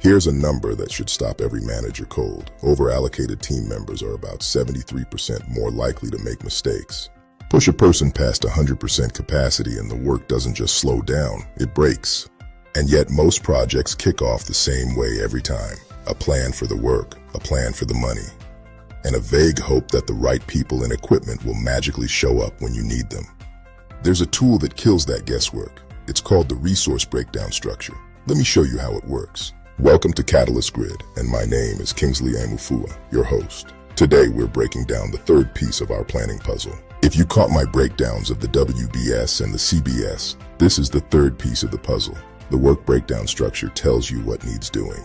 Here's a number that should stop every manager cold. Overallocated team members are about 73% more likely to make mistakes. Push a person past 100% capacity and the work doesn't just slow down, it breaks. And yet most projects kick off the same way every time. A plan for the work, a plan for the money, and a vague hope that the right people and equipment will magically show up when you need them. There's a tool that kills that guesswork. It's called the resource breakdown structure. Let me show you how it works. Welcome to Catalyst Grid, and my name is Kingsley Aimufua, your host. Today we're breaking down the third piece of our planning puzzle. If you caught my breakdowns of the WBS and the CBS, this is the third piece of the puzzle. The work breakdown structure tells you what needs doing.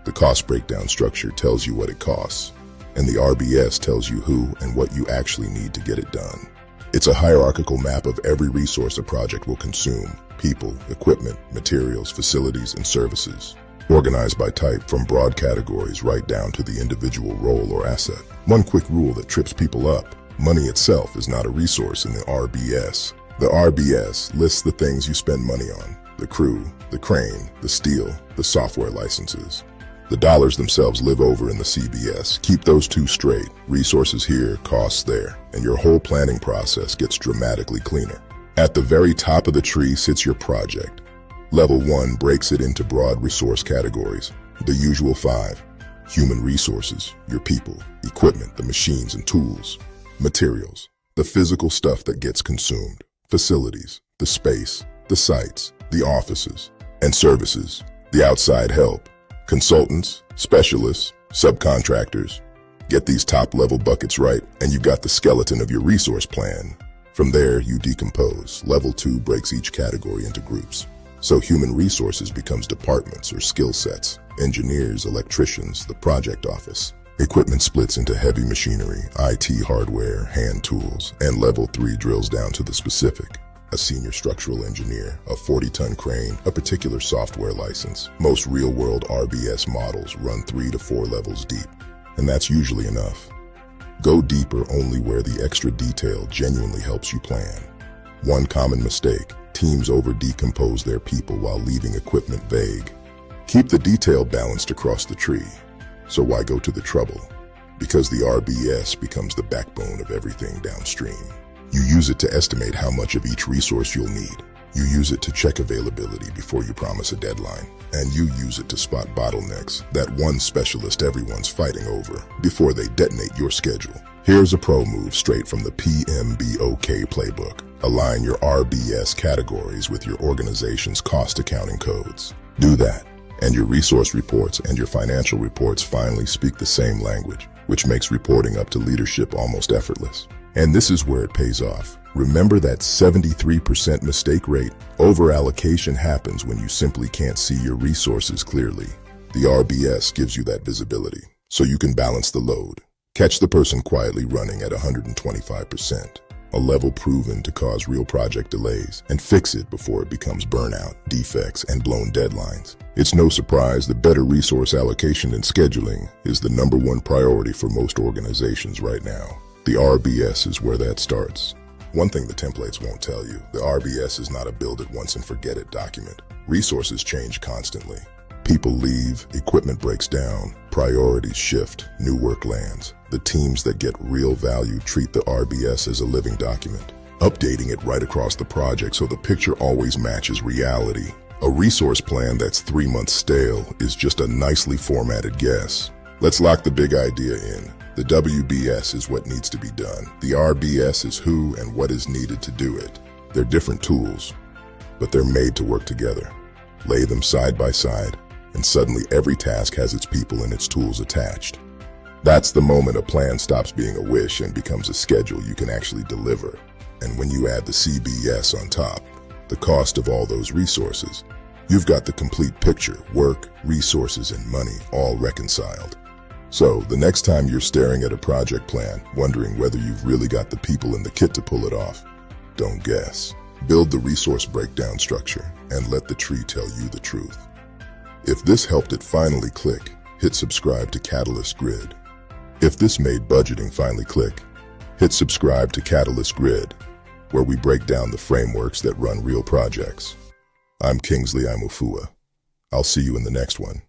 The cost breakdown structure tells you what it costs. And the RBS tells you who and what you actually need to get it done. It's a hierarchical map of every resource a project will consume: people, equipment, materials, facilities, and services. Organized by type from broad categories right down to the individual role or asset. One quick rule that trips people up: money itself is not a resource in the RBS. The RBS lists the things you spend money on: the crew, the crane, the steel, the software licenses. The dollars themselves live over in the CBS. Keep those two straight. Resources here, costs there, and your whole planning process gets dramatically cleaner. At the very top of the tree sits your project. Level 1 breaks it into broad resource categories. The usual 5. Human resources, your people, equipment, the machines and tools. Materials, the physical stuff that gets consumed. Facilities, the space, the sites, the offices. And services, the outside help. Consultants, specialists, subcontractors. Get these top-level buckets right, and you've got the skeleton of your resource plan. From there, you decompose. Level 2 breaks each category into groups. So human resources becomes departments or skill sets. Engineers, electricians, the project office. Equipment splits into heavy machinery, IT hardware, hand tools, and Level 3 drills down to the specific. A senior structural engineer, a 40-ton crane, a particular software license. Most real-world RBS models run 3 to 4 levels deep, and that's usually enough. Go deeper only where the extra detail genuinely helps you plan. One common mistake: teams over-decompose their people while leaving equipment vague. Keep the detail balanced across the tree. So why go to the trouble? Because the RBS becomes the backbone of everything downstream. You use it to estimate how much of each resource you'll need. You use it to check availability before you promise a deadline. And you use it to spot bottlenecks, that one specialist everyone's fighting over, before they detonate your schedule. Here's a pro move straight from the PMBOK playbook. Align your RBS categories with your organization's cost accounting codes. Do that, and your resource reports and your financial reports finally speak the same language, which makes reporting up to leadership almost effortless. And this is where it pays off. Remember that 73% mistake rate? Overallocation happens when you simply can't see your resources clearly. The RBS gives you that visibility, so you can balance the load. Catch the person quietly running at 125%, a level proven to cause real project delays, and fix it before it becomes burnout, defects, and blown deadlines. It's no surprise that better resource allocation and scheduling is the #1 priority for most organizations right now. The RBS is where that starts. One thing the templates won't tell you: the RBS is not a build it once and forget it document. Resources change constantly. People leave, equipment breaks down, priorities shift, new work lands. The teams that get real value treat the RBS as a living document, updating it right across the project so the picture always matches reality. A resource plan that's 3 months stale is just a nicely formatted guess. Let's lock the big idea in. The WBS is what needs to be done. The RBS is who and what is needed to do it. They're different tools, but they're made to work together. Lay them side by side, and suddenly every task has its people and its tools attached. That's the moment a plan stops being a wish and becomes a schedule you can actually deliver. And when you add the CBS on top, the cost of all those resources, you've got the complete picture: work, resources, and money all reconciled. So, the next time you're staring at a project plan, wondering whether you've really got the people and the kit to pull it off, don't guess. Build the resource breakdown structure and let the tree tell you the truth. If this helped it finally click, hit subscribe to Catalyst Grid. If this made budgeting finally click, hit subscribe to Catalyst Grid, where we break down the frameworks that run real projects. I'm Kingsley Aimufua. I'll see you in the next one.